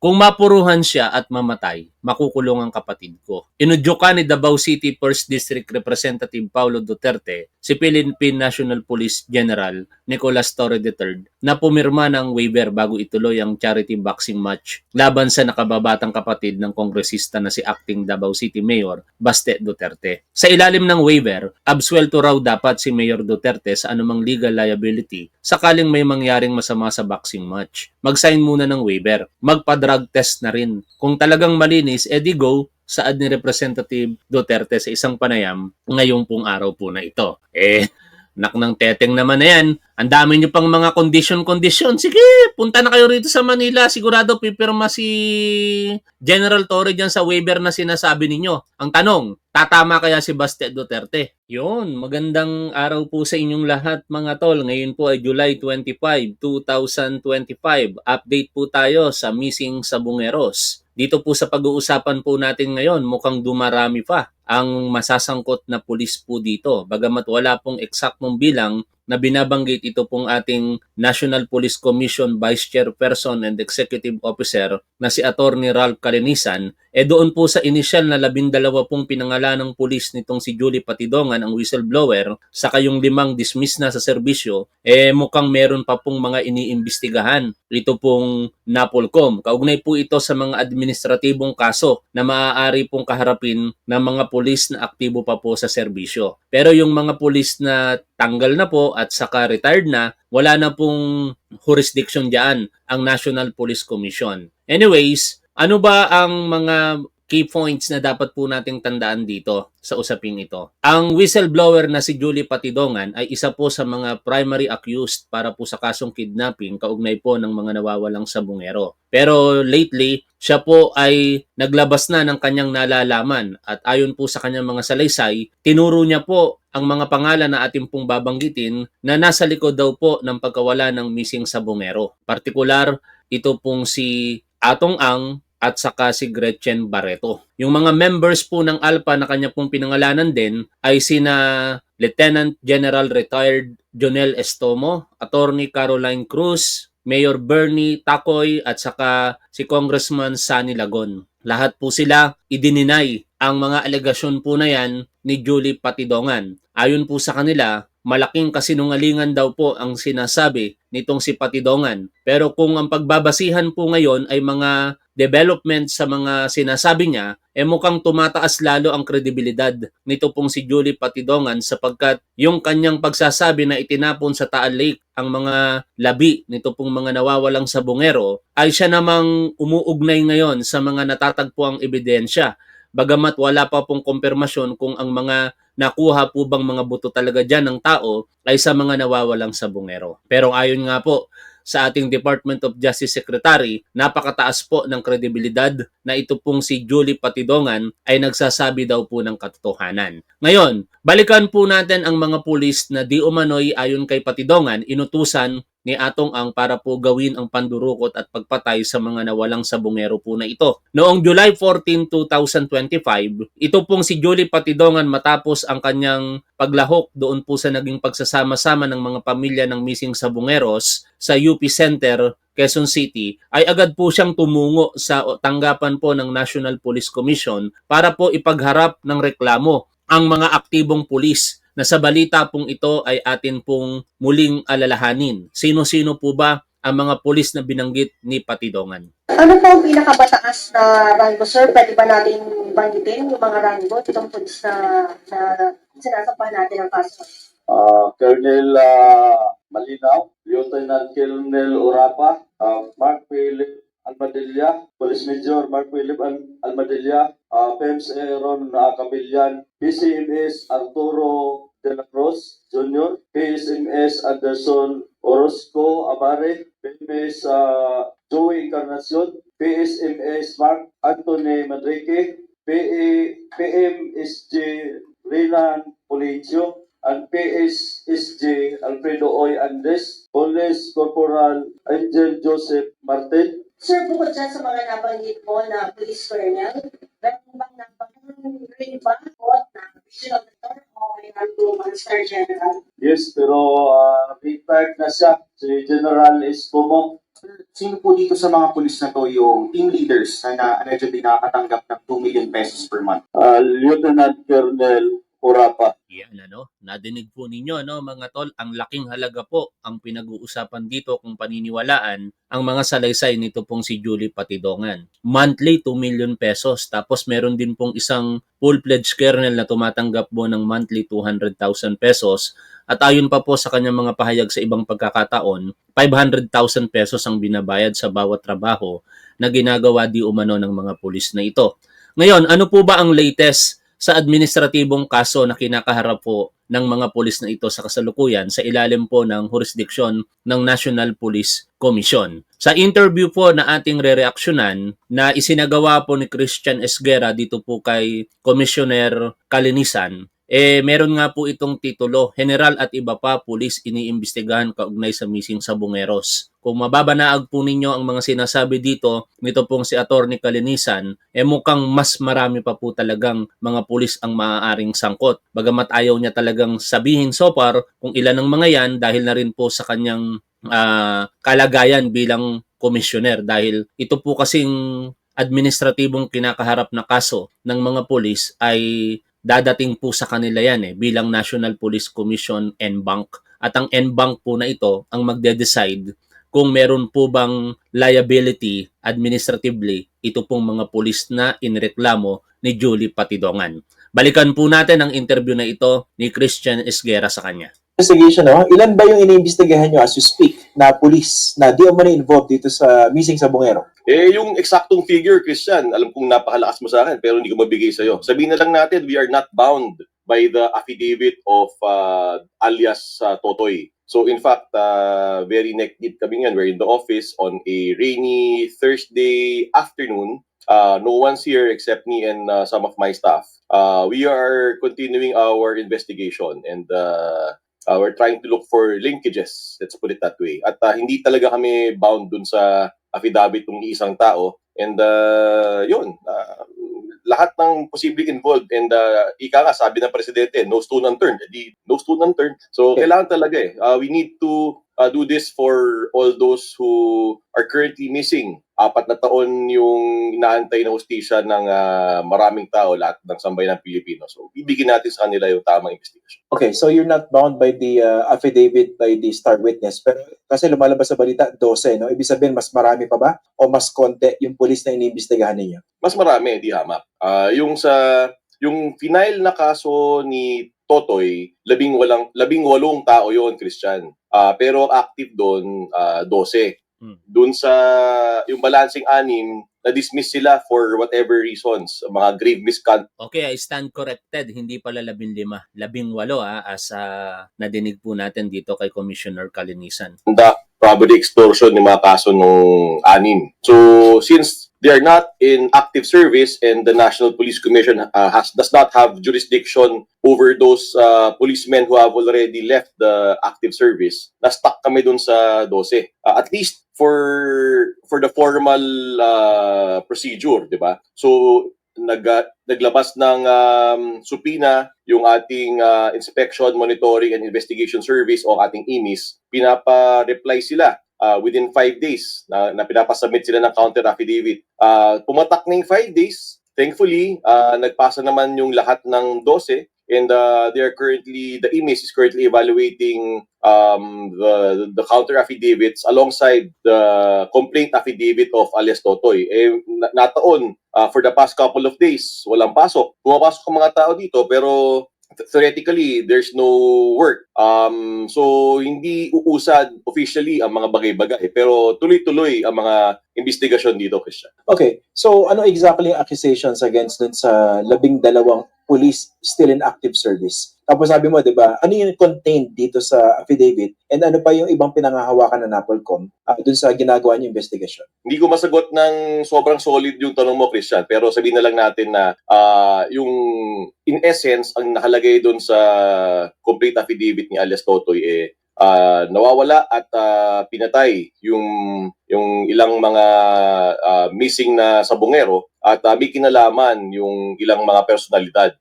Kung mapuruhan siya at mamatay, makukulong ang kapatid ko. Inudyokan ni Davao City 1st District Representative Paulo Duterte si Philippine National Police General Nicolas Torre III na pumirma ng waiver bago ituloy ang charity boxing match laban sa nakababatang kapatid ng kongresista na si Acting Davao City Mayor Baste Duterte. Sa ilalim ng waiver, absuelto raw dapat si Mayor Duterte sa anumang legal liability sakaling may mangyaring masama sa boxing match. Mag-sign muna ng waiver. Magpa-drug test na rin. Kung talagang malinis, edi go, saad ni Representative Duterte sa isang panayam ngayong pong araw po na ito. Nak ng teteng naman na yan. Ang dami nyo pang mga kondisyon. Sige, punta na kayo rito sa Manila. Sigurado pipirma si General Torre dyan sa waiver na sinasabi ninyo. Ang tanong, tatama kaya si Baste Duterte? Yun, magandang araw po sa inyong lahat mga tol. Ngayon po ay July 25, 2025. Update po tayo sa missing Sabongeros. Dito po sa pag-uusapan po natin ngayon, mukhang dumarami pa ang masasangkot na pulis po dito. Bagamat wala pong eksaktong bilang na binabanggit, ito pong ating National Police Commission Vice Chairperson and Executive Officer na si Attorney Ralph Calinisan, doon po sa inisyal na 12 pong pinangalan ng pulis nitong si Julie Patidongan, ang whistleblower, saka yung 5 dismiss na sa serbisyo, mukhang meron pa pong mga iniimbestigahan. Ito pong NAPOLCOM. Kaugnay po ito sa mga administratibong kaso na maaari pong kaharapin ng mga pulis na aktibo pa po sa serbisyo. Pero yung mga pulis na tanggal na po at saka retired na, wala na pong jurisdiction diyan ang National Police Commission. Anyways, ano ba ang mga key points na dapat po nating tandaan dito sa usaping ito? Ang whistleblower na si Julie Patidongan ay isa po sa mga primary accused para po sa kasong kidnapping kaugnay po ng mga nawawalang sabongero. Pero lately, siya po ay naglabas na ng kanyang nalalaman at ayon po sa kanyang mga salaysay, tinuro niya po ang mga pangalan na ating pong babanggitin na nasa likod daw po ng pagkawala ng missing sabongero. Partikular, ito pong si Atong Ang at saka si Gretchen Barreto. Yung mga members po ng ALPA na kanya pong pinangalanan din ay sina Lieutenant General Retired Jonel Estomo, Attorney Caroline Cruz, Mayor Bernie Tacoy at saka si Congressman Sani Lagon. Lahat po sila idininay ang mga alegasyon po na yan ni Julie Patidongan. Ayon po sa kanila, malaking kasinungalingan daw po ang sinasabi nitong si Patidongan. Pero kung ang pagbabasihan po ngayon ay mga development sa mga sinasabi niya, mukhang tumataas lalo ang kredibilidad nito pong si Julie Patidongan sapagkat yung kanyang pagsasabi na itinapon sa Taal Lake ang mga labi nito pong mga nawawalang sabongero ay siya namang umuugnay ngayon sa mga natatagpuang ebidensya. Bagamat wala pa pong kumpirmasyon kung ang mga nakuha po bang mga buto talaga dyan ng tao ay sa mga nawawalang sabongero. Pero ayon nga po sa ating Department of Justice Secretary, napakataas po ng kredibilidad na ito pong si Julie Patidongan ay nagsasabi daw po ng katotohanan. Ngayon, balikan po natin ang mga pulis na di umano'y ayon kay Patidongan, inutusan ni Atong Ang para po gawin ang pandurukot at pagpatay sa mga nawalang sabongero po na ito. Noong July 14, 2025, ito pong si Julie Patidongan matapos ang kanyang paglahok doon po sa naging pagsasama-sama ng mga pamilya ng missing sabongeros sa UP Center, Quezon City, ay agad po siyang tumungo sa tanggapan po ng National Police Commission para po ipagharap ng reklamo ang mga aktibong pulis na sa balita pong ito ay atin pong muling alalahanin. Sino-sino po ba ang mga pulis na binanggit ni Patidongan? Ano po ang pinakabataas na rango, sir? Pwede ba natin banggitin yung mga rango itong pulis na sinasampahan natin ang kaso? Colonel Malinaw, Lieutenant Colonel Urapa, Mark Philip Almadilla, Police Major Mark Philip Almadilla, PEMS Aaron Cabillan, PCMS Arturo de la Cruz Jr., PSMS Anderson Orozco Abare, PMS Joey Encarnacion, PSMS Mark Anthony Manrique, PMSJ Renan Polincio, and PSSJ Alfredo Oy Andres, Police Corporal Angel Joseph Martin. Sir, bukod dyan sa mga nabanggit mo na police colonel, meron bang nabanggit ba o na regional director o may Master General? Yes, pero retired na siya, si General Escomo. Sino po dito sa mga pulis na to yung team leaders na allegedly nakakatanggap ng 2 million pesos per month? Lieutenant Colonel Urapa. Yan, nadinig po ninyo, mga tol, ang laking halaga po ang pinag-uusapan dito kung paniniwalaan ang mga salaysay nito pong si Julie Patidongan. Monthly, 2 million pesos. Tapos meron din pong isang full-fledged colonel na tumatanggap po ng monthly 200,000 pesos. At ayon pa po sa kanyang mga pahayag sa ibang pagkakataon, 500,000 pesos ang binabayad sa bawat trabaho na ginagawa di umano ng mga pulis na ito. Ngayon, ano po ba ang latest sa administratibong kaso na kinakaharap po ng mga pulis na ito sa kasalukuyan sa ilalim po ng jurisdiksyon ng National Police Commission? Sa interview po na ating rereaksyonan na isinagawa po ni Christian Esguera dito po kay Commissioner Calinisan, meron nga po itong titulo, General at iba pa pulis iniimbestigahan kaugnay sa missing Sabongeros. Kung mababanaag po ninyo ang mga sinasabi dito, nito pong si Attorney Calinisan, mukhang mas marami pa po talagang mga pulis ang maaaring sangkot. Bagamat ayaw niya talagang sabihin so far kung ilan ang mga yan dahil na rin po sa kanyang kalagayan bilang komisyoner. Dahil ito po kasing administratibong kinakaharap na kaso ng mga pulis ay dadating po sa kanila yan bilang National Police Commission NBank. At ang NBank po na ito ang magde-decide kung meron po bang liability administratively ito pong mga pulis na inreklamo ni Julie Patidongan. Balikan po natin ang interview na ito ni Christian Esguera sa kanya. Investigation, ilan ba yung iniimbestigahan nyo as you speak na pulis na di umano involved dito sa missing Sabongero? Yung eksaktong figure, Christian, alam kong napakalakas mo sa akin pero hindi ko mabigay sa'yo. Sabihin na lang natin, we are not bound by the affidavit of alias Totoy. So in fact, very neck-deep kami ngayon. We're in the office on a rainy Thursday afternoon. No one's here except me and some of my staff. We are continuing our investigation and we're trying to look for linkages, let's put it that way. At hindi talaga kami bound dun sa affidavit ng isang tao. And lahat ng posibleng involved. And ika nga, sabi ng presidente, no stone unturned. No stone unturned. So kailangan talaga we need to do this for all those who are currently missing. 4 na taon yung inaantay na hustisya ng maraming tao, lahat ng sambayan ng Pilipino. So, bibigyan natin sa kanila yung tamang investigation. Okay, so you're not bound by the affidavit by the star witness. Pero kasi lumalabas sa balita, 12, no? Ibig sabihin, mas marami pa ba? O mas konti yung pulis na iniimbestigahan ninyo? Mas marami, di hamak. Yung final na kaso ni Totoy, 18 tao yon, Christian. Pero active doon, 12. Doon sa yung balancing 6, na-dismiss sila for whatever reasons, mga grave misconduct. Okay, I stand corrected. Hindi pala 15. 18 as nadinig po natin dito kay Commissioner Calinisan. Probably extortion ng mga kaso nung 6. So, since they are not in active service and the National Police Commission does not have jurisdiction over those policemen who have already left the active service, na-stuck kami dun sa 12. At least for the formal procedure, di ba? So, naglabas ng supina yung ating Inspection, Monitoring and Investigation Service o ating IMIS. Pinapa-reply sila within 5 days na pinapasubmit sila ng counter affidavit. Pumatak na yung 5 days. Thankfully, nagpasa naman yung lahat ng 12 and the IMIS is currently evaluating the counter affidavits alongside the complaint affidavit of alias Totoy. Nataon for the past couple of days, walang pasok. Pumapasok ang mga tao dito pero theoretically there's no work. So hindi uusad officially ang mga bagay-bagay pero tuloy-tuloy ang mga investigasyon dito, Christian. Okay, so ano exactly yung accusations against dun sa 12 police still in active service? Tapos sabi mo, di ba, ano yung contained dito sa affidavit and ano pa yung ibang pinangahawakan ng NAPOLCOM dun sa ginagawa niyo investigation? Hindi ko masagot ng sobrang solid yung tanong mo, Christian, pero sabihin na lang natin na yung in essence, ang nakalagay dun sa complete affidavit ni alias Totoy nawawala at pinatay yung ilang mga missing na sabongero at may kinalaman yung ilang mga personalidad.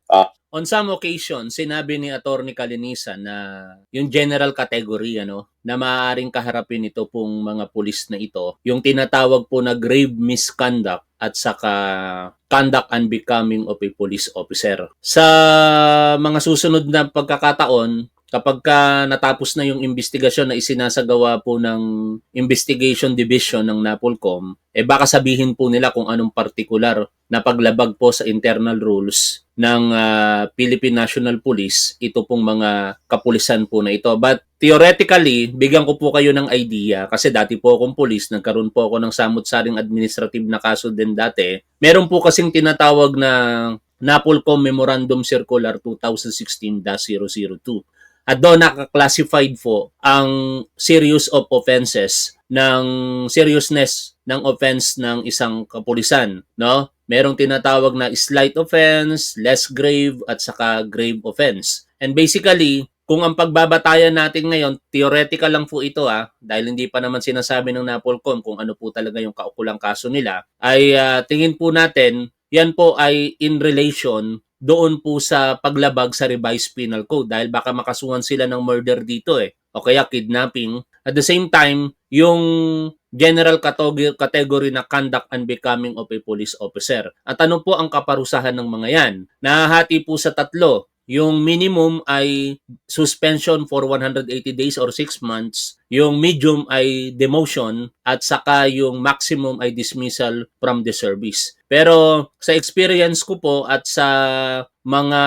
On some occasion, sinabi ni Attorney Calinisan na yung general category na maaaring kaharapin ito pong mga pulis na ito, yung tinatawag po na grave misconduct at saka conduct unbecoming of a police officer. Sa mga susunod na pagkakataon, kapag natapos na yung investigasyon na isinasagawa po ng Investigation Division ng NAPOLCOM, baka sabihin po nila kung anong partikular na paglabag po sa internal rules ng Philippine National Police, ito pong mga kapulisan po na ito. But theoretically, bigyan ko po kayo ng idea, kasi dati po akong pulis, nagkaroon po ako ng samut-saring administrative na kaso din dati. Meron po kasing tinatawag na NAPOLCOM Memorandum Circular 2016-002. At doon naka-classified po ang series of offenses ng seriousness ng offense ng isang kapulisan, no? Merong tinatawag na slight offense, less grave, at saka grave offense. And basically, kung ang pagbabatayan natin ngayon, theoretical lang po ito dahil hindi pa naman sinasabi ng NAPOLCOM kung ano po talaga yung kaukulang kaso nila, ay tingin po natin, yan po ay in relation doon po sa paglabag sa revised penal code dahil baka makasuhan sila ng murder dito o kaya kidnapping. At the same time, yung general category na conduct unbecoming of a police officer. At ano po ang kaparusahan ng mga yan? Nahahati po sa tatlo. Yung minimum ay suspension for 180 days or 6 months. Yung medium ay demotion at saka yung maximum ay dismissal from the service. Pero sa experience ko po at sa mga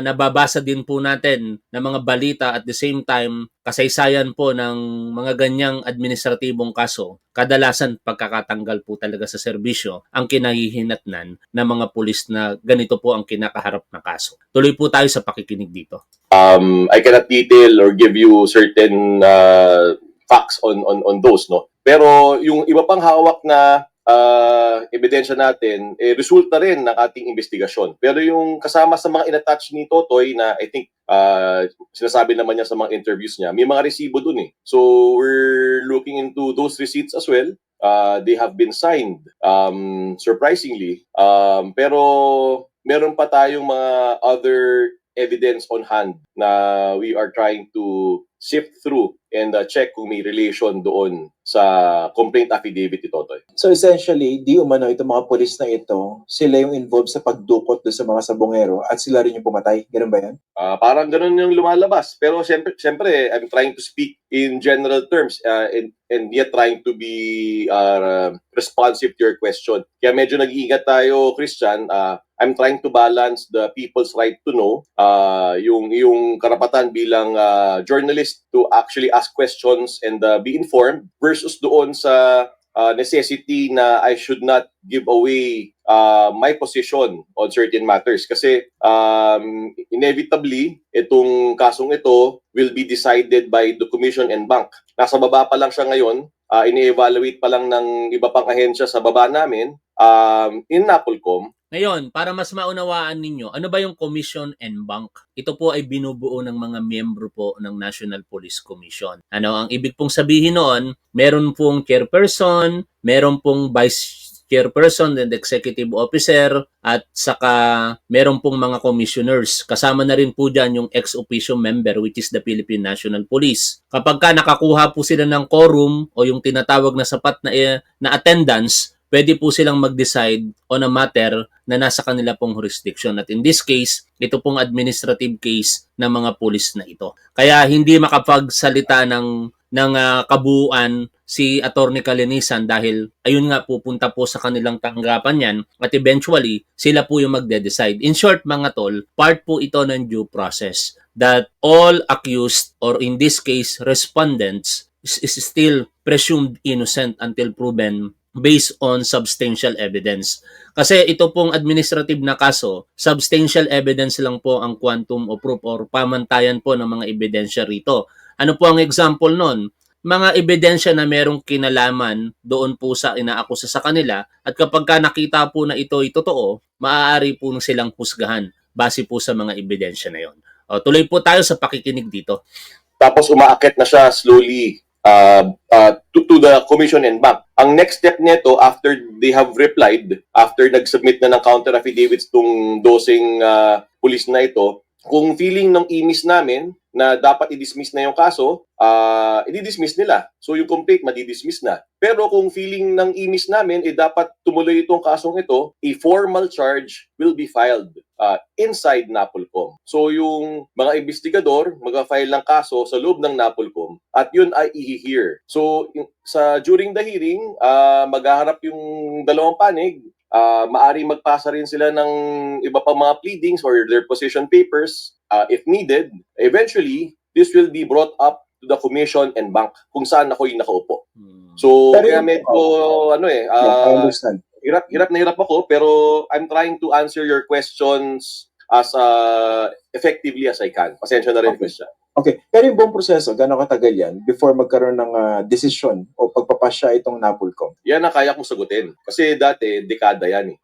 nababasa din po natin na mga balita at the same time kasaysayan po ng mga ganyang administratibong kaso, kadalasan pagkakatanggal po talaga sa serbisyo ang kinahihinatnan ng mga pulis na ganito po ang kinakaharap na kaso. Tuloy po tayo sa pakikinig dito. I cannot detail or give you certain facts on those, no? Pero yung iba pang hawak na ebidensya natin, resulta rin ng ating investigasyon. Pero yung kasama sa mga inattach ni Totoy na I think sinasabi naman niya sa mga interviews niya, may mga resibo dun So we're looking into those receipts as well. They have been signed, surprisingly. Pero meron pa tayong mga other evidence on hand na we are trying to sift through and check kung may relation doon sa complaint affidavit ni Totoy. So essentially, di umano itong mga pulis na ito, sila yung involved sa pagdukot doon sa mga sabongero at sila rin yung pumatay. Ganun ba yan? Parang ganun yung lumalabas. Pero siyempre, I'm trying to speak in general terms and yet trying to be responsive to your question. Kaya medyo nag-iingat tayo, Christian. I'm trying to balance the people's right to know, yung karapatan bilang journalist to actually ask questions and be informed versus doon sa necessity na I should not give away my position on certain matters. Kasi inevitably, itong kasong ito will be decided by the Commission and Bank. Nasa baba pa lang siya ngayon, ini-evaluate pa lang ng iba pang ahensya sa baba namin, in NAPOLCOM. Ngayon, para mas maunawaan ninyo, ano ba yung Commission and Bank? Ito po ay binubuo ng mga miyembro po ng National Police Commission. Ang ibig pong sabihin noon, meron pong chairperson, meron pong vice chairperson and executive officer, at saka meron pong mga commissioners. Kasama na rin po dyan yung ex-officio member which is the Philippine National Police. Kapag nakakuha po sila ng quorum o yung tinatawag na sapat na attendance, pwede po silang mag-decide on a matter na nasa kanila pong jurisdiction. At in this case, ito pong administrative case ng mga pulis na ito. Kaya hindi makapagsalita ng kabuuan si Attorney Calinisan dahil ayun nga pupunta po sa kanilang tanggapan yan at eventually sila po yung magde-decide. In short mga tol, part po ito ng due process that all accused or in this case respondents is still presumed innocent until proven based on substantial evidence. Kasi ito pong administrative na kaso, substantial evidence lang po ang quantum of proof or pamantayan po ng mga ebidensya rito. Ano po ang example nun? Mga ebidensya na merong kinalaman doon po sa inaakusa sa kanila at kapag nakita po na ito ay totoo, maaari po silang husgahan base po sa mga ebidensya na yon. Tuloy po tayo sa pakikinig dito. Tapos umaakit na siya slowly to the commission and bank. Ang next step nito, after they have replied, after nag-submit na ng counter affidavits tong dosing pulis na ito, kung feeling ng imis namin na dapat i-dismiss na yung kaso, i-dismiss nila. So yung complaint, madi-dismiss na. Pero kung feeling ng imis namin, dapat tumuloy itong kasong ito, a formal charge will be filed inside NAPOLCOM. So yung mga investigador, mag-file ng kaso sa loob ng NAPOLCOM at yun ay i-hear. So during the hearing, maghaharap yung dalawang panig, maari magpasa rin sila ng iba pa mga pleadings or their position papers if needed. Eventually, this will be brought up to the commission and bank kung saan ako'y nakaupo. So, Pero kaya yun- medyo, I understand. hirap na hirap ako, pero I'm trying to answer your questions as effectively as I can. Pasensya na rin, Okay. Christian. Okay, pero yung buong proseso, gano'ng katagal yan before magkaroon ng desisyon o pagpapasya itong NAPOLCOM? Yan ang kaya kong sagutin. Kasi dati, dekada yan eh.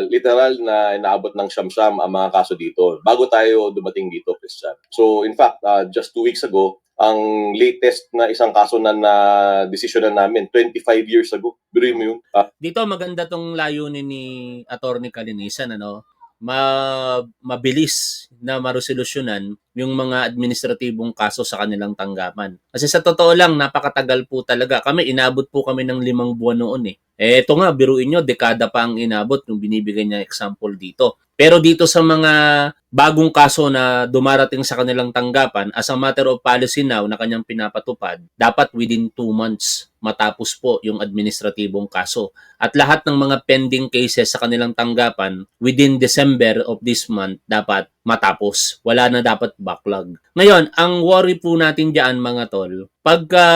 Literal na inaabot ng siyam-siyam ang mga kaso dito bago tayo dumating dito, Christian. So in fact, just 2 weeks ago, ang latest na isang kaso na na-desisyonan namin, 25 years ago. Biruin mo yun. Dito maganda tong layunin ni Attorney Calinisan, ano? Mabilis na maresolusyonan yung mga administratibong kaso sa kanilang tanggapan. Kasi sa totoo lang, napakatagal po talaga. Inabot po kami ng 5 buwan noon eh. Eto nga, biruin nyo, dekada pa ang inabot yung binibigay niya example dito. Pero dito sa mga bagong kaso na dumarating sa kanilang tanggapan, as a matter of policy now na kanyang pinapatupad, dapat within 2 months matapos po yung administratibong kaso. At lahat ng mga pending cases sa kanilang tanggapan, within December of this month, dapat matapos. Wala na dapat backlog. Ngayon, ang worry po natin dyan mga tol, pagka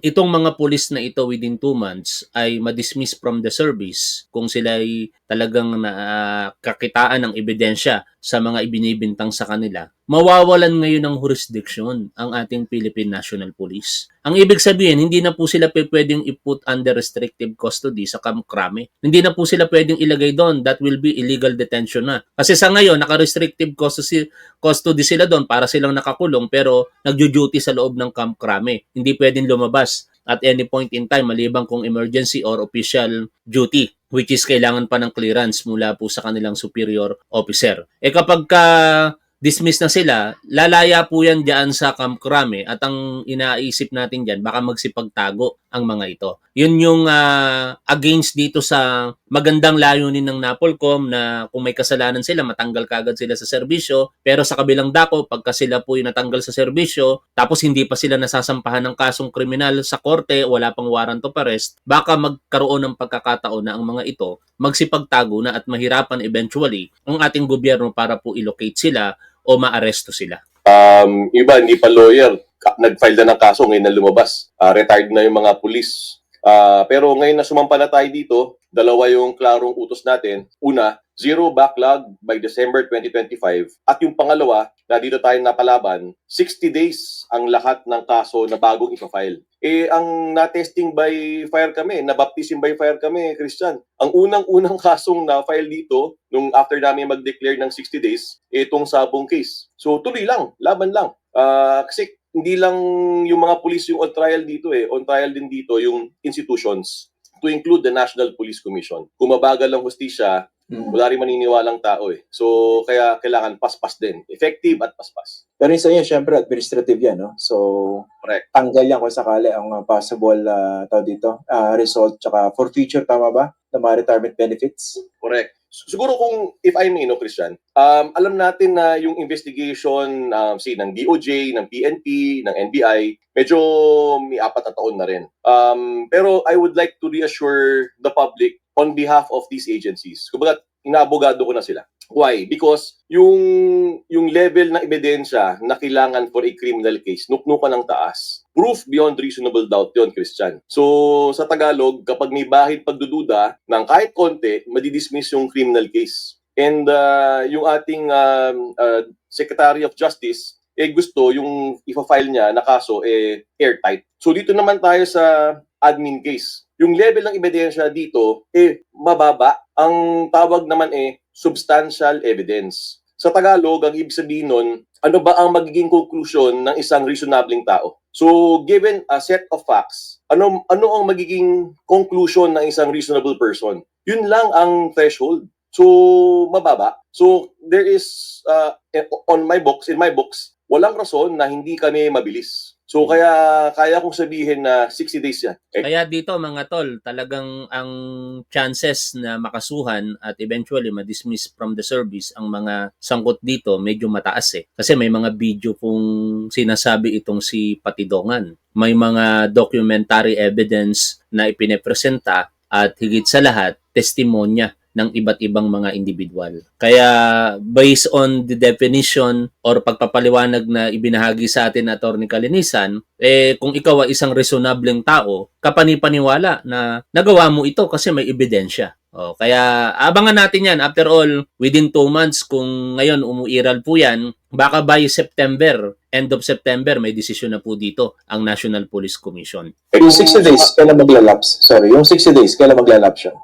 itong mga pulis na ito within 2 months ay ma-dismiss from the service kung sila ay talagang nakakitaan ng ebidensya sa mga ibinibintang sa kanila, mawawalan ngayon ng jurisdiction ang ating Philippine National Police. Ang ibig sabihin, hindi na po sila pwedeng i-put under restrictive custody sa Camp Crame. Hindi na po sila pwedeng ilagay doon. That will be illegal detention na. Kasi sa ngayon, naka-restrictive custody sila doon para silang nakakulong pero nagjo-duty sa loob ng Camp Crame. Hindi pwedeng lumabas at any point in time maliban kung emergency or official duty, which is kailangan pa ng clearance mula po sa kanilang superior officer. Kapag dismiss na sila, lalaya po yan dyan sa Camp Crame at ang inaisip natin dyan, baka magsipagtago ang mga ito. Yun yung against dito sa magandang layunin ng NAPOLCOM na kung may kasalanan sila, matanggal kagad sila sa serbisyo, pero sa kabilang dako, pagka sila po yung natanggal sa serbisyo, tapos hindi pa sila nasasampahan ng kasong kriminal sa korte, wala pang warrant of arrest, baka magkaroon ng pagkakataon na ang mga ito magsipagtago na at mahirapan eventually ang ating gobyerno para po i-locate sila o maaresto sila. Iba, hindi pa lawyer. Nag-file na ng kaso, ngayon na lumabas. Retired na yung mga pulis. Pero ngayon na sumampa na tayo dito, dalawa yung klarong utos natin. Una, 0 backlog by December 2025. At yung pangalawa, na dito tayo napalaban, 60 days ang lahat ng kaso na bagong ipafile. Ang na-testing by fire kami, na-baptism by fire kami, Christian. Ang unang-unang kasong na-file dito, nung after namin mag-declare ng 60 days, itong sabong case. So tuloy lang, laban lang. Kasi hindi lang yung mga police yung on trial dito on trial din dito yung institutions, to include the National Police Commission. Kung mabagal ang hustisya, wala rin maniniwalang tao So, kaya kailangan paspas din. Effective at paspas. Pero yung sa inyo, syempre, administrative yan, no? So, Correct. tanggal yan kung sakali ang possible result, tsaka for future, tama ba? Na mga retirement benefits? Correct. Siguro kung, if I may, Christian, alam natin na yung investigation ng DOJ, ng PNP, ng NBI, medyo may 4 na taon na rin. Pero I would like to reassure the public on behalf of these agencies. Kumbaga, inaabogado ko na sila. Why? Because yung level ng ebidensya na kailangan for a criminal case, nuknukan ng taas. Proof beyond reasonable doubt yon, Christian. So, sa Tagalog, kapag may bahid pagdududa ng kahit konti, madidismiss yung criminal case. And yung ating Secretary of Justice, gusto yung ipa-file niya na kaso airtight. So, dito naman tayo sa admin case. Yung level ng ebidensya dito, mababa. Ang tawag naman substantial evidence. Sa Tagalog, ang ibig sabihin nun, ano ba ang magiging conclusion ng isang reasonableng tao? So, given a set of facts, ano ang magiging conclusion ng isang reasonable person? Yun lang ang threshold. So, mababa. So, there is, in my books, walang rason na hindi kami mabilis. So, kaya kong sabihin na 60 days yan. Kaya dito mga tol, talagang ang chances na makasuhan at eventually ma-dismiss from the service ang mga sangkot dito medyo mataas eh. Kasi may mga video pong sinasabi itong si Patidongan. May mga documentary evidence na ipinepresenta at higit sa lahat, testimonya ng iba't ibang mga individual. Kaya based on the definition or pagpapaliwanag na ibinahagi sa atin na Atty. Kalinisan, kung ikaw ay isang reasonableng tao, kapanipaniwala na nagawa mo ito kasi may ebidensya. Kaya abangan natin yan. After all, within 2 months, kung ngayon umuiral po yan, baka by September, end of September, may desisyon na po dito ang National Police Commission. Yung 60 days, kailan maglalapse? Sorry, yung 60 days, kailan maglalapse siya?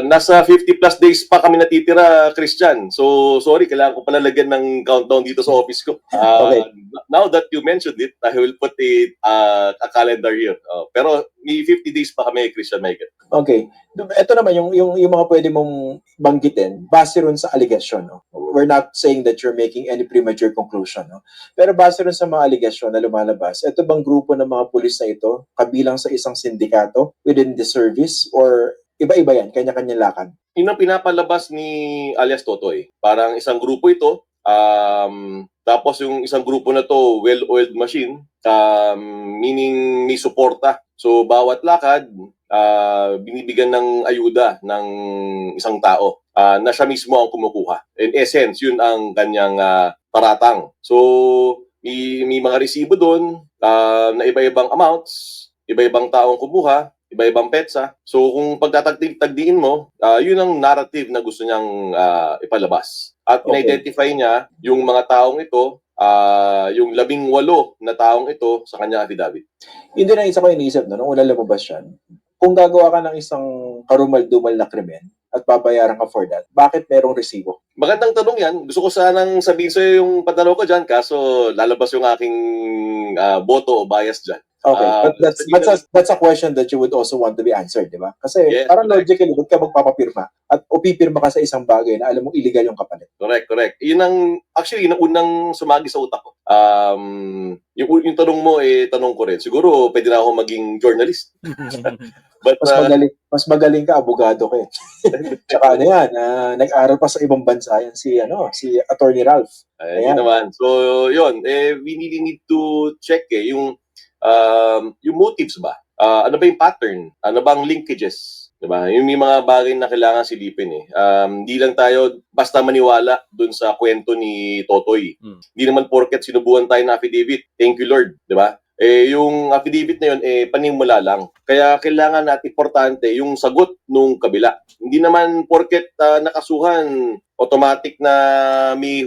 Nasa 50 plus days pa kami natitira, Christian. So, sorry, kailangan ko pala lagyan ng countdown dito sa office ko. Okay. Now that you mentioned it, I will put a calendar here. Pero may 50 days pa kami, Christian Michael. Okay. Ito naman, yung mga pwede mong banggitin, base rin sa allegation. No? We're not saying that you're making any premature conclusion. No? Pero base rin sa mga allegation na lumalabas, ito bang grupo ng mga pulis na ito, kabilang sa isang sindikato within the service, or iba-iba yan, kanya-kanya lakad? Yun ang pinapalabas ni alias Totoy. Parang isang grupo ito, tapos yung isang grupo na to, well-oiled machine, meaning may suporta. So, bawat lakad, binibigyan ng ayuda ng isang tao na siya mismo ang kumukuha. In essence, yun ang kanyang paratang. So, may mga resibo doon na iba-ibang amounts, iba-ibang taong kumuha, iba-ibang petsa. So, kung pagtatagdiin mo, yun ang narrative na gusto niyang ipalabas. At Okay. in-identify niya yung mga taong ito, yung 18 na taong ito sa kanya affidavit. Yun din ang isa ko iniisip, no, nung una lumabas yan. Kung gagawa ka ng isang karumal-dumal na krimen at babayaran ka for that, bakit merong resibo? Magandang tanong yan. Gusto ko sanang sabihin sa'yo yung patanaw ko dyan, kaso lalabas yung aking boto o bias dyan. Okay, but that's a question that you would also want to be answered, di ba? Kasi Yes, parang correct. logically, ba't ka magpapapirma at o pipirma ka sa isang bagay na alam mong illegal yung kapalit? Correct. Yun ang, actually, yun ang unang sumagi sa utak ko. Yung tanong mo, tanong ko rin. Siguro, pwede na ako maging journalist. But, Mas magaling ka, abogado ka eh. Tsaka ano yan, nag-aral pa sa ibang bansa yan si Attorney Ralph. yun naman. So, yun. We really need to check yung motives ba? Ano ba yung pattern? Ano ba ang linkages? Diba? Yung may mga bagay na kailangan silipin eh. Hindi lang tayo basta maniwala dun sa kwento ni Totoy. Hindi naman porket sinubuhan tayo ng affidavit. Thank you Lord, diba? Yung affidavit na yun, panimula lang. Kaya kailangan natin importante yung sagot nung kabila. Hindi naman porket nakasuhan, automatic na may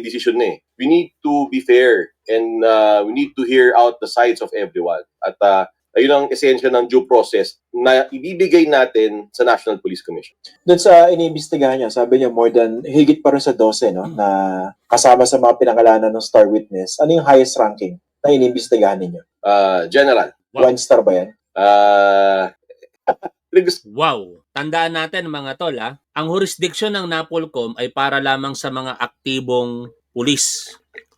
decision na eh. We need to be fair and we need to hear out the sides of everyone. At ayun ang esensya ng due process na ibibigay natin sa National Police Commission. Doon sa iniimbestigahan niya, sabi niya higit pa rin sa 12, no, na kasama sa mga pinangalanan ng star witness. Ano yung highest ranking na iniimbestigahan ninyo? General. Wow. 1 star ba yan? Wow! Tandaan natin mga tol, ang jurisdiction ng NAPOLCOM ay para lamang sa mga aktibong pulis.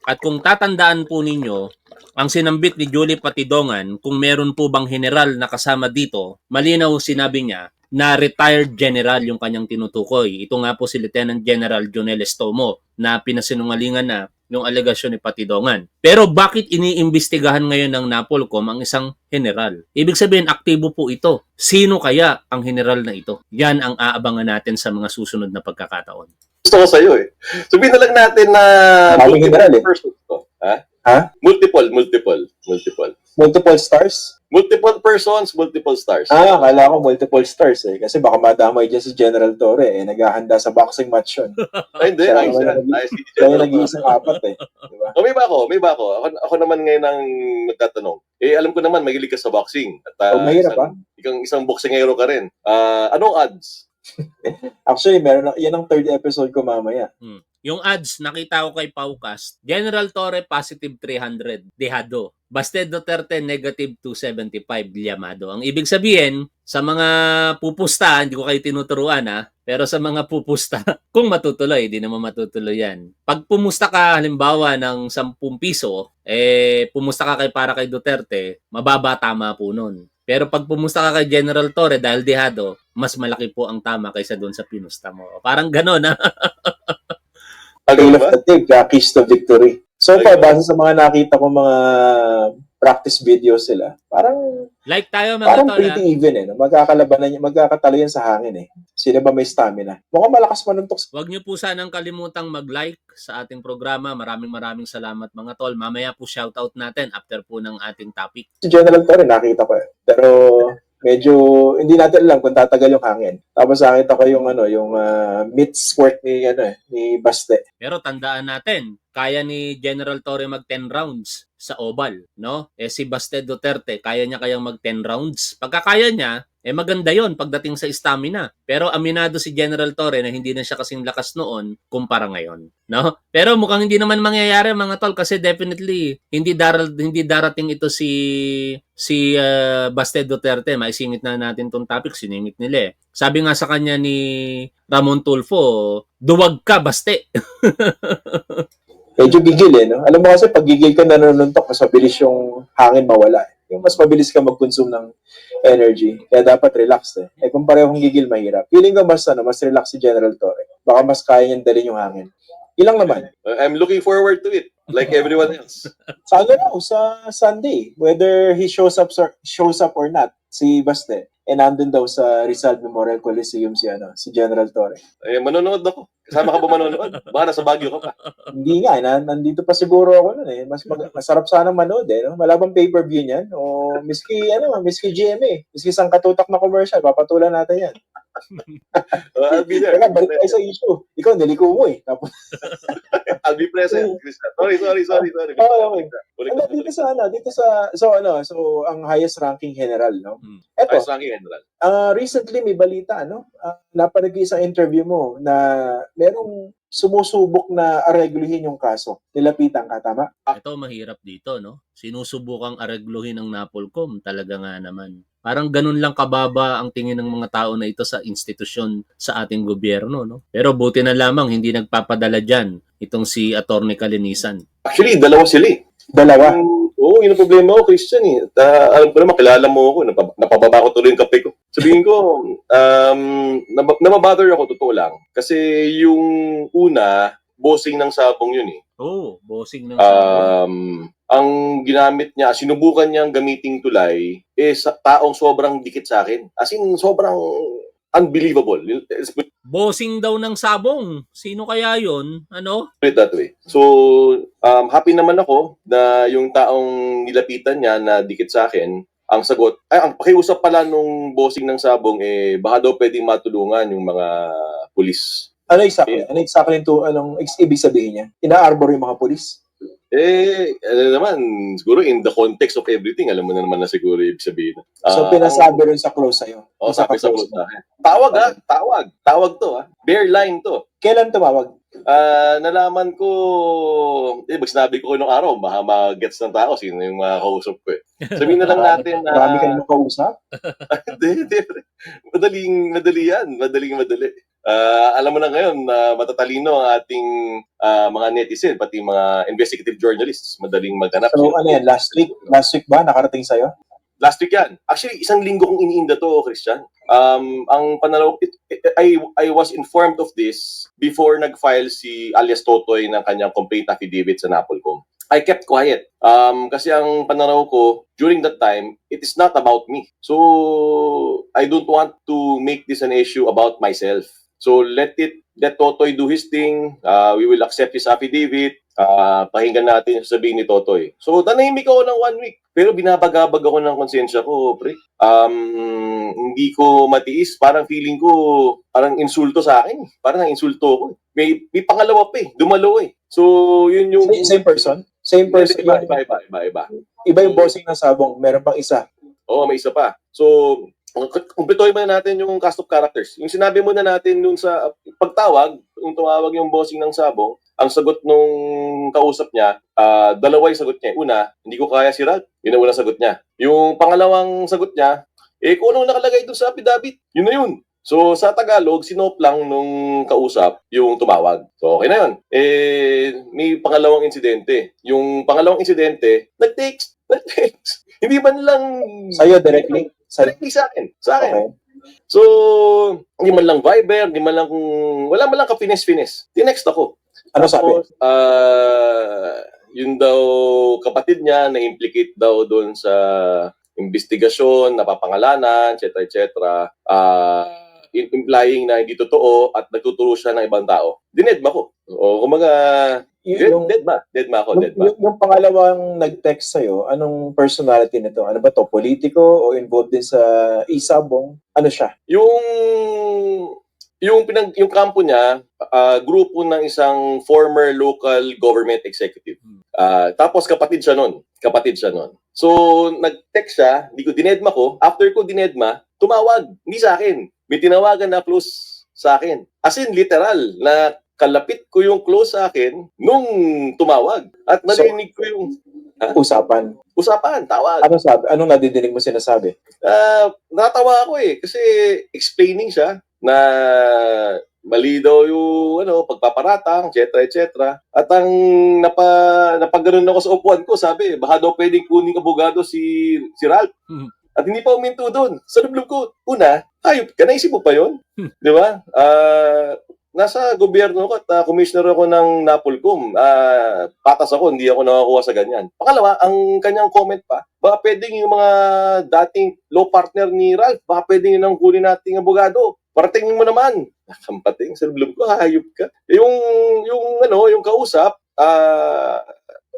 At kung tatandaan po ninyo, ang sinambit ni Julie Patidongan, kung meron po bang general na kasama dito, malinaw sinabi niya na retired general yung kanyang tinutukoy. Ito nga po si Lieutenant General Jonel Estomo na pinasinungalingan na yung alegasyon ni Patidongan. Pero bakit iniimbestigahan ngayon ng NAPOLCOM ang isang general? Ibig sabihin, aktibo po ito. Sino kaya ang general na ito? Yan ang aabangan natin sa mga susunod na pagkakataon. Gusto ko sa'yo eh. Sabihin na lang natin na Maraming general eh. persons to. Ha? Multiple. Multiple stars? Multiple persons, multiple stars. Akala ko multiple stars eh. Kasi baka madamay dyan si General Torre eh. Naghahanda sa boxing match yun. Ay, hindi. Kaya Ayos yan. Ayos si Kaya General. nag-iisang 4 eh. Diba? May ba ako? Ako naman ngayon ang nagtatanong. Alam ko naman, mahilig ka sa boxing. At, Mahirap isang boksingero ka rin. Anong odds? Actually, yan ang 3rd episode ko mamaya. Yung ads, nakita ko kay Paucast, General Torre positive 300, dehado. Baste Duterte negative 275, liyamado. Ang ibig sabihin, sa mga pupusta, hindi ko kayo tinuturuan pero sa mga pupusta, kung matutuloy, di naman matutuloy yan. Pag pumusta ka halimbawa ng 10 piso, pumusta ka para kay Duterte, mababa tama po nun. Pero pag pumusta ka kay General Torre dahil dehado, mas malaki po ang tama kaysa doon sa pinusta mo. Parang gano'n Tail of the tape, keys to victory. So far, base sa mga nakita ko mga practice videos sila, parang Like tayo mga parang tol, pretty even no? Magkakalabanan niya, magkakatalo yan sa hangin Sino ba may stamina? Mukhang malakas manuntok Huwag niyo po sanang kalimutang mag-like sa ating programa. Maraming salamat mga tol. Mamaya po shoutout natin after po ng ating topic. si General Torre, nakita ko Pero medyo hindi natin alam kung tatagal yung hangin. Tapos nakita ko yung yung mid squirt ni Baste. Pero tandaan natin, kaya ni General Torre mag 10 rounds sa oval, no? Si Baste Duterte, kaya niya kayang mag 10 rounds. Pagkakaya niya, maganda yon pagdating sa stamina. Pero aminado si General Torre na hindi na siya kasing lakas noon kumpara ngayon, no? Pero mukhang hindi naman mangyayari mga tol kasi definitely hindi darating ito si Baste Duterte. Maisingit na natin tong topic, siningit nila Sabi nga sa kanya ni Ramon Tulfo, duwag ka Baste. Medyo gigil no? Alam mo kasi pag gigil ka nanununtok, mas mabilis yung hangin mawala. Yung mas mabilis ka mag-consume ng energy. Kaya dapat relax kung parehong gigil, mahirap. Feeling ko mas relax si General Torre. Baka mas kaya niyang dalhin yung hangin. Ilang naman. I'm looking forward to it, like everyone else. Sa sa Sunday, whether he shows up or not, si Baste, nandun daw sa Rizal Memorial Coliseum si General Torre. Manonood ako. Kasama ka ba manonood? Baka nasa Baguio ka pa. Hindi nga, nandito pa siguro ako nun masarap sana manood no? Wala bang pay-per-view niyan? O miski GMA, miski isang katutak na commercial, papatulan natin yan. I'll be there. Teka, balik tayo sa issue. Ikaw, niliko mo Tapos, I'll be present, Christian. Sorry. dito ang highest ranking general, no? Eto, Ayos lang general. recently may balita, napanood ko isang interview mo na merong sumusubok na aregluhin yung kaso. Nilapitan ka, tama? Ito mahirap dito, no? Sinusubukang aregluhin ng Napolcom, talaga nga naman. Parang ganun lang kababa ang tingin ng mga tao na ito sa institusyon sa ating gobyerno, no? Pero buti na lamang hindi nagpapadala diyan itong si Attorney Kalinisan. Actually, dalawa sila Dalawa. Oo, yun ang problema ko, Christian alam ko naman, kilala mo ako, napababa ko tuloy yung kape ko. Sabihin ko, namabother ako, totoo lang. Kasi yung una, bossing ng sabong yun Bossing ng sabong. Ang ginamit niya, sinubukan niyang gamiting tulay, sa taong sobrang dikit sa akin. As in, sobrang unbelievable. Bossing daw ng sabong. Sino kaya yun? Put it that way. So, happy naman ako na yung taong nilapitan niya na dikit sa akin, ang sagot, ang pakiusap pala nung bossing ng sabong, baka daw pwedeng matulungan yung mga pulis. Ano exactly? Anong ibig sabihin niya? Ina-arbor yung mga pulis? Naman, siguro in the context of everything, alam mo na naman na siguro ibig sabihin. So, pinasabi rin sa close sa'yo? Sabi sa close na. Tawag to Bare line to. Kailan tumawag? Nalaman ko, pag sinabi ko nung araw, baka mag-gets ng tao sino yung mga kausap ko Sabihin na lang natin na... Marami ka naman kausap? Hindi. Madali. Alam mo na ngayon na matatalino ang ating mga netizen, pati mga investigative journalists. Madaling maghanap. So, last week ba nakarating sa'yo? Last week yan. Actually, isang linggo kong iniinda to, Christian. Ang pananaw, I was informed of this before nag-file si alias Totoy ng kanyang complaint affidavit sa Napolcom. I kept quiet. Kasi ang pananaw ko, during that time, it is not about me. So, I don't want to make this an issue about myself. So, let Totoy do his thing. We will accept his affidavit. Pakinggan natin yung sabihin ni Totoy. So, nanahimik ako ng 1 week. Pero binabagabag ako ng konsensya ko, pre. Hindi ko matiis. Parang feeling ko, parang insulto sa akin. Parang insulto ko. May pangalawa pa Dumalo So, yun yung... Same person? Same person? Iba. Iba yung bossing ng sabong. Meron pang isa. Oo, may isa pa. So, Kumpletuhin muna natin yung cast of characters. Yung sinabi muna natin nung sa pagtawag, yung tumawag yung bossing ng Sabong, ang sagot nung kausap niya, dalawa yung sagot niya. Una, hindi ko kaya si Ralph. Yun ang unang sagot niya. Yung pangalawang sagot niya, kung anong nakalagay dun sa affidavit, yun na yun. So, sa Tagalog, sinop lang nung kausap yung tumawag. So, okay na yun. May pangalawang insidente. Yung pangalawang insidente, nag-text. Hindi man lang... Sa'yo directly? Directly sa akin. Sa akin. Okay. So, hindi man lang Viber, hindi man lang wala man lang ka-fines-fines. Tinext ako. Ano sabi? Tapos, yun daw kapatid niya na-implicate daw doon sa investigasyon, napapangalanan, etc. Implying na hindi totoo at nagtuturo siya ng ibang tao. Dinedma ko. O kumaga, deadma ako. Yung pangalawang nag-text sa'yo, anong personality nito? Ano ba to? Politiko o involved din sa Isabong? Ano siya? Yung kampo niya, grupo ng isang former local government executive. Tapos kapatid siya nun. So, nag-text siya, hindi ko dinedma ko. After ko dinedma, tumawag. Hindi sa akin. May tinawagan na close sa akin. As in, literal, na kalapit ko yung close sa akin nung tumawag. At narinig ko yung... Usapan, tawag. Ano sabi? Anong nadidinig mo sinasabi? Natawa ako kasi explaining siya na mali daw yung pagpaparatang, etc. At ang napaganoon ako sa upuan ko, sabi, baka daw pwedeng kuning abogado si Ralph. At hindi pa uminto doon. Sa loob ko, una, hayop ka, naisip mo pa yun? Di ba? Nasa gobyerno ko at commissioner ako ng NAPOLCOM. Patas ako, hindi ako nakakuha sa ganyan. Pangalawa, ang kanyang comment pa, baka pwedeng yung mga dating law partner ni Ralph, baka pwedeng yun ang kunin nating abogado. Paratingin mo naman. Nakampating, sa loob ko, hayop ka. Yung kausap,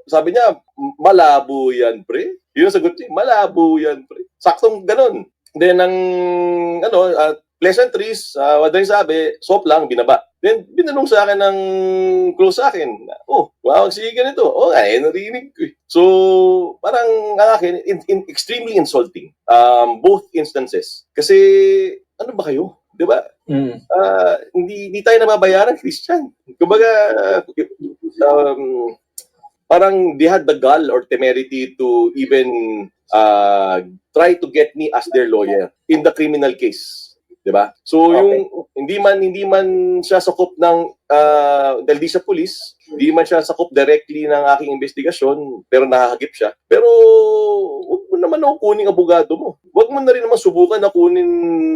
sabi niya, malabo yan, pre. Yun ang sagot niya, malabo yan, pre. Saktong ganun. Then, pleasantries, madaling sabi, soft lang, binaba. Then, binanong sa akin ng close sa akin, wawag sige ganito. Narinig ko. So, parang ang akin, extremely insulting. Both instances. Kasi, ano ba kayo? Diba? Hindi tayo nababayaran, Christian. Kumbaga, parang they had the gall or temerity to even try to get me as their lawyer in the criminal case. Diba? So, Okay. yung hindi man siya sakop ng dahil di siya police, hindi man siya sakop directly ng aking investigasyon, pero nakakagip siya. Pero, huwag mo naman ako kuning abogado mo. Huwag mo na rin naman subukan na kunin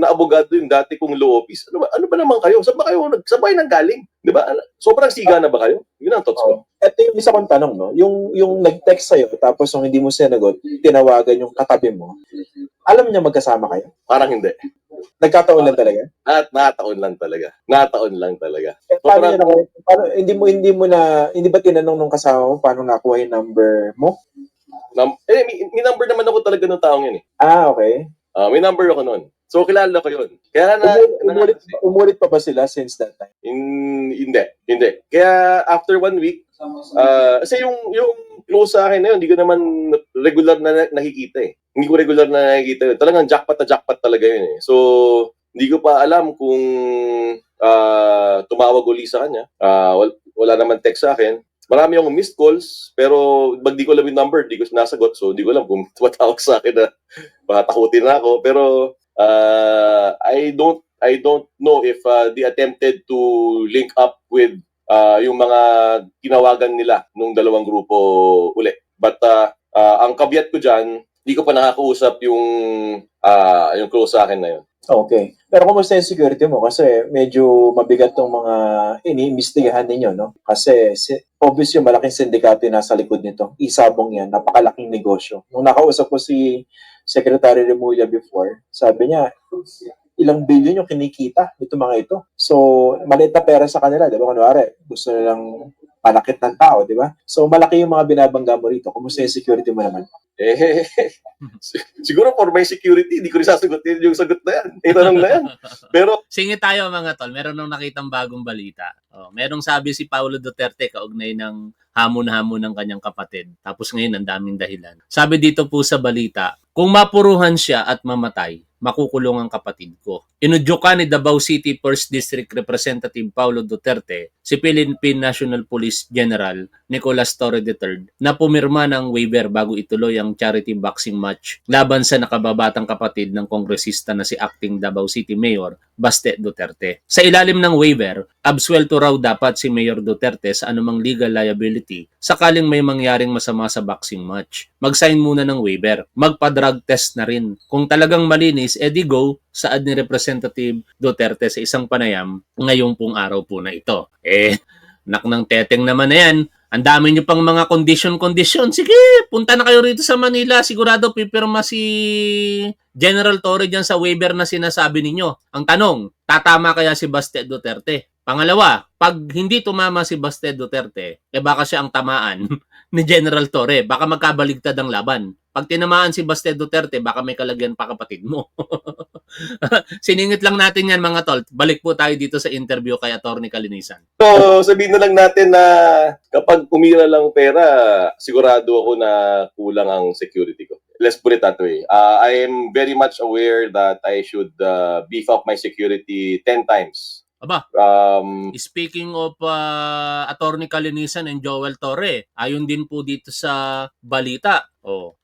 na abogado yung dati kong law office. Ano ba naman kayo? Saan ba kayo nanggaling? Di ba? Sobrang siga na ba kayo? Yun ang thoughts ko. Ito yung isa kong tanong, no? Yung nag-text sa'yo, tapos yung hindi mo sinagot, tinawagan yung katabi mo, alam niya magkasama kayo? Parang hindi. Nagkataon lang talaga? At nataon lang talaga. Paano hindi ba tinanong nung kasama mo paano nakuha yung number mo? May number naman ako talaga ng taong yun eh. Okay. May number ako noon. So, kilala ko yun. Kaya Umulit pa ba sila since that time? Hindi. Kaya after 1 week, kasi yung close sa akin na yun, hindi ko naman regular na nakikita eh. Hindi ko regular na nakikita yun. Talagang jackpot talaga yun eh. So, hindi ko pa alam kung tumawag uli sa kanya. Wala naman text sa akin. Marami akong missed calls, pero pag di ko alam yung number, di ko sinasagot. So, di ko alam kung tumatawag sa akin na baka takutin na ako. Pero, I don't know if they attempted to link up with yung mga tinawagan nila nung dalawang grupo uli. But ang kabiat ko dyan, di ko pa nakakausap yung close sa akin na yun. Okay. Pero kumusta yung security mo? Kasi medyo mabigat tong mga iniimbestigahan ninyo, no? Kasi obvious yung malaking sindikato yung nasa likod nito. Isabong yan, napakalaking negosyo. Nung nakausap ko si Secretary Remulla before, sabi niya, ilang billion yung kinikita nito mga ito. So, maliit na pera sa kanila, di ba? Kunwari, gusto nilang panakit ng tao, di ba? So, malaki yung mga binabangga mo rito. Kumusta yung security mo naman? Siguro for my security, hindi ko rin sasagutin yung sagot na yan. Itanong na yan. Pero, Singit tayo mga tol. Meron nung nakitang bagong balita. Merong sabi si Paulo Duterte kaugnay ng hamon-hamon ng kanyang kapatid. Tapos ngayon, ang daming dahilan. Sabi dito po sa balita, kung mapuruhan siya at mamatay, makukulong ang kapatid ko. Inudyokan ni Davao City 1st District Representative Paulo Duterte si Philippine National Police General Nicolas Torre III na pumirma ng waiver bago ituloy ang charity boxing match laban sa nakababatang kapatid ng kongresista na si Acting Davao City Mayor Baste Duterte. Sa ilalim ng waiver, absuelto raw dapat si Mayor Duterte sa anumang legal liability sakaling may mangyaring masama sa boxing match. Mag-sign muna ng waiver. Magpa-drug test na rin. Kung talagang malinis, edi go, saad ni Representative Duterte sa isang panayam ngayong pong araw po na ito. Nak ng teteng naman na yan. Ang dami nyo pang mga condition. Sige, punta na kayo rito sa Manila. Sigurado pipirma si General Torre dyan sa waiver na sinasabi ninyo. Ang tanong, tatama kaya si Baste Duterte? Pangalawa, pag hindi tumama si Baste Duterte, baka siya ang tamaan ni General Torre. Baka magkabaligtad ang laban. Pag tinamaan si Baste Duterte, baka may kalagyan pa kapatid mo. Siningit lang natin yan mga tol. Balik po tayo dito sa interview kay Atty. Calinisan. So, sabihin na lang natin na kapag umira lang pera, sigurado ako na kulang ang security ko. Let's put it that way. I am very much aware that I should beef up my security 10 times. Aba, speaking of Atty. Calinisan and Joel Torre, ayon din po dito sa balita.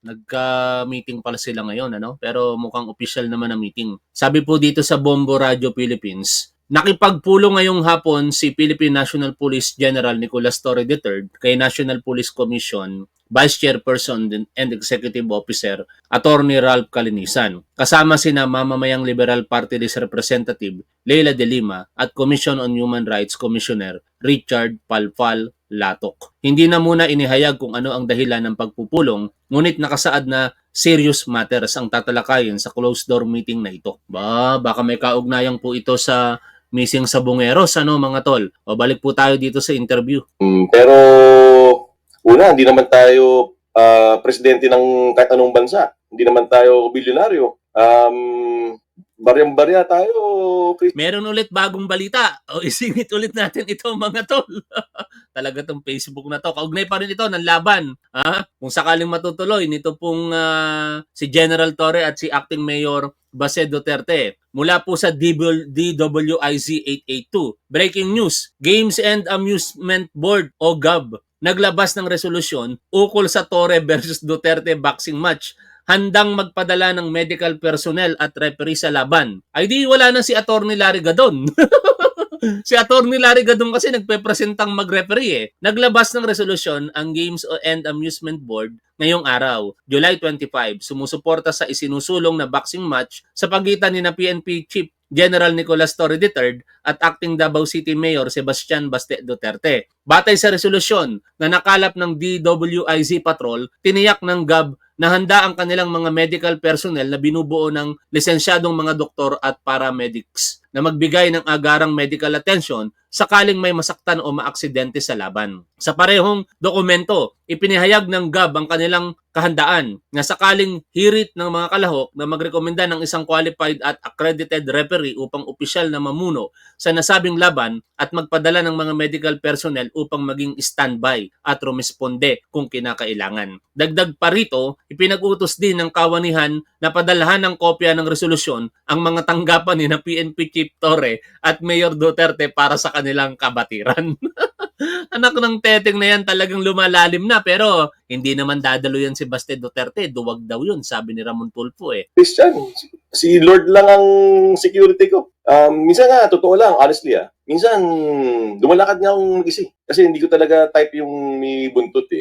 Nagka-meeting pala sila ngayon, ano? Pero mukhang official naman ang meeting. Sabi po dito sa Bombo Radio Philippines, nakipagpulong ngayong hapon si Philippine National Police General Nicolas Torre III kay National Police Commission Vice Chairperson and Executive Officer Attorney Ralph Calinisan. Kasama sina mamamayang Liberal Party List Representative Leila De Lima at Commission on Human Rights Commissioner Richard Palfal Latok. Hindi na muna inihayag kung ano ang dahilan ng pagpupulong, ngunit nakasaad na serious matters ang tatalakayin sa closed-door meeting na ito. Baka may kaugnayan po ito sa missing sa Bungeros, ano mga tol? Balik po tayo dito sa interview. Pero una, hindi naman tayo presidente ng kahit anong bansa. Hindi naman tayo bilyonaryo. Baryang-barya tayo, Chris. Meron ulit bagong balita. Isingit ulit natin ito mga tol. Talaga tong Facebook na to. Kaugnay pa rin ito ng laban. Kung sakaling matutuloy nito pong si General Torre at si Acting Mayor Baste Duterte. Mula po sa DWIZ 882. Breaking news. Games and Amusement Board o GAB naglabas ng resolusyon ukol sa Torre versus Duterte boxing match. Handang magpadala ng medical personnel at referee sa laban. Ay di wala na si Atty. Larry Gadon. Si Atty. Larry Gadon kasi nagpe-presentang mag-referee. Naglabas ng resolusyon ang Games and Amusement Board ngayong araw, July 25, sumusuporta sa isinusulong na boxing match sa pagitan ni PNP Chief General Nicolas Torre III at Acting Davao City Mayor Sebastian Baste Duterte. Batay sa resolusyon na nakalap ng DWIZ Patrol, tiniyak ng GAB na handa ang kanilang mga medical personnel na binubuo ng lisensyadong mga doktor at paramedics na magbigay ng agarang medical attention sakaling may masaktan o maaksidente sa laban. Sa parehong dokumento, ipinahayag ng GAB ang kanilang kahandaan na sakaling hirit ng mga kalahok na magrekomenda ng isang qualified at accredited referee upang opisyal na mamuno sa nasabing laban at magpadala ng mga medical personnel upang maging standby at rumisponde kung kinakailangan. Dagdag pa rito, ipinag-utos din ng kawanihan na padalahan ng kopya ng resolusyon ang mga tanggapan ni na PNP Chief Torre at Mayor Duterte para sa kanilang kabatiran. Anak ng teteng na yan talagang lumalalim na pero hindi naman dadalo yan si Baste Duterte. Duwag daw yun, sabi ni Ramon Tulfo Christian, si Lord lang ang security ko. Minsan nga, totoo lang, honestly minsan dumalakad nga akong mag-isi. Kasi hindi ko talaga type yung may buntot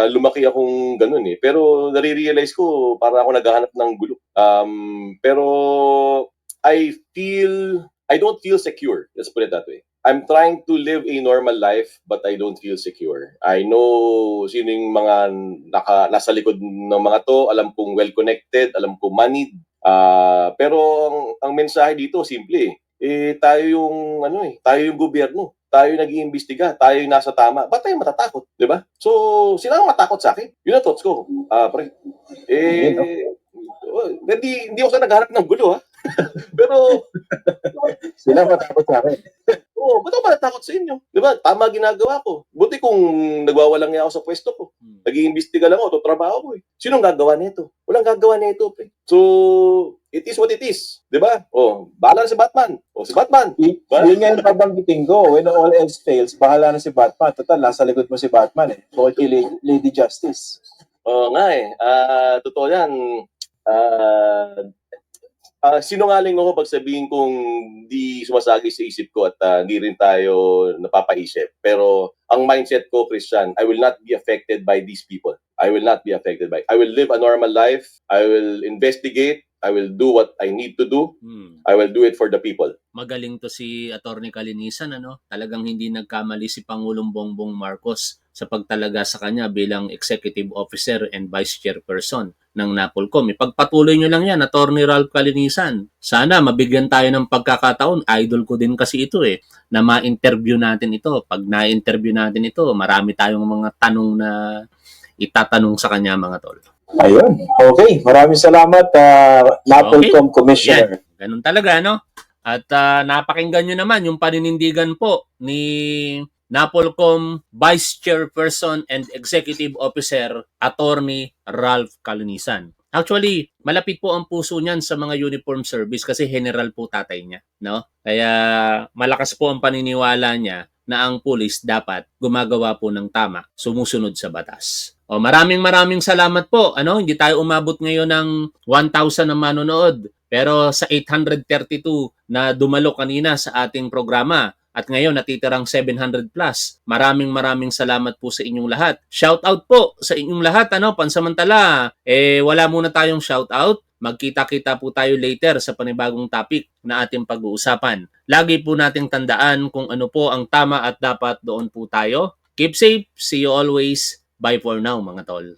lumaki akong ganun Pero nare-realize ko para ako naghahanap ng gulo. Pero I don't feel secure. Let's put it that way. I'm trying to live a normal life but I don't feel secure. I know sino yung mga nasa likod ng mga to, alam kong well-connected, alam kong moneyed. Pero ang mensahe dito simple tayo yung tayo yung gobyerno. Tayo nag-iimbestiga, tayo yung nasa tama. Ba't tayo matatakot, 'di ba? So, sila ang matakot sa akin. Yun ang thoughts ko. Pre. Hindi ako sa naghahanap ng gulo Pero Sila matakot sa akin. ba't ako matatakot sa inyo? Di ba? Tama ginagawa ko. Buti kung nagwawalang niya ako sa pwesto ko. Nag-iimbestiga lang ako, trabaho ko Sinong gagawa nito? Walang gagawa nito, pre. So, it is what it is. Di ba? Oh, bahala na si Batman. O, si Batman. Yun nga yung pabanggitin ko. When all else fails, bahala na si Batman. Total, nasa likod mo si Batman eh. Bukod kay Lady Justice. Oo nga eh. Totoo yan. Sinungaling ako pag sabihin kong di sumasagi sa isip ko at hindi rin tayo napapaisip. Pero ang mindset ko, Christian, I will not be affected by these people. I will not be affected by. I will live a normal life. I will investigate. I will do what I need to do. I will do it for the people. Magaling to si Attorney Kalinisan, ano? Talagang hindi nagkamali si Pangulong Bongbong Marcos sa pagtalaga sa kanya bilang Executive Officer and Vice Chairperson ng NAPOLCOM. Ipagpatuloy nyo lang yan, Attorney Ralph Kalinisan. Sana mabigyan tayo ng pagkakataon. Idol ko din kasi ito eh, na ma-interview natin ito. Pag na-interview natin ito, marami tayong mga tanong na itatanong sa kanya, mga tol. Ayun. Okay. Maraming salamat, NAPOLCOM Commissioner. Yan. Ganun talaga, no? At napakinggan nyo naman yung paninindigan po ni NAPOLCOM Vice Chairperson and Executive Officer Attorney Ralph Kalinisan. Actually, malapit po ang puso niyan sa mga uniform service kasi general po tatay niya, no? Kaya malakas po ang paniniwala niya na ang pulis dapat gumagawa po ng tama, sumusunod sa batas. O maraming salamat po. Ano, hindi tayo umabot ngayon ng 1,000 na manonood. Pero sa 832 na dumalo kanina sa ating programa at ngayon natitirang 700 plus. Maraming salamat po sa inyong lahat. Shout out po sa inyong lahat, ano, pansamantala. Wala muna tayong shout out. Magkita-kita po tayo later sa panibagong topic na ating pag-uusapan. Lagi po nating tandaan kung ano po ang tama at dapat doon po tayo. Keep safe. See you always. Bye for now, mga tol.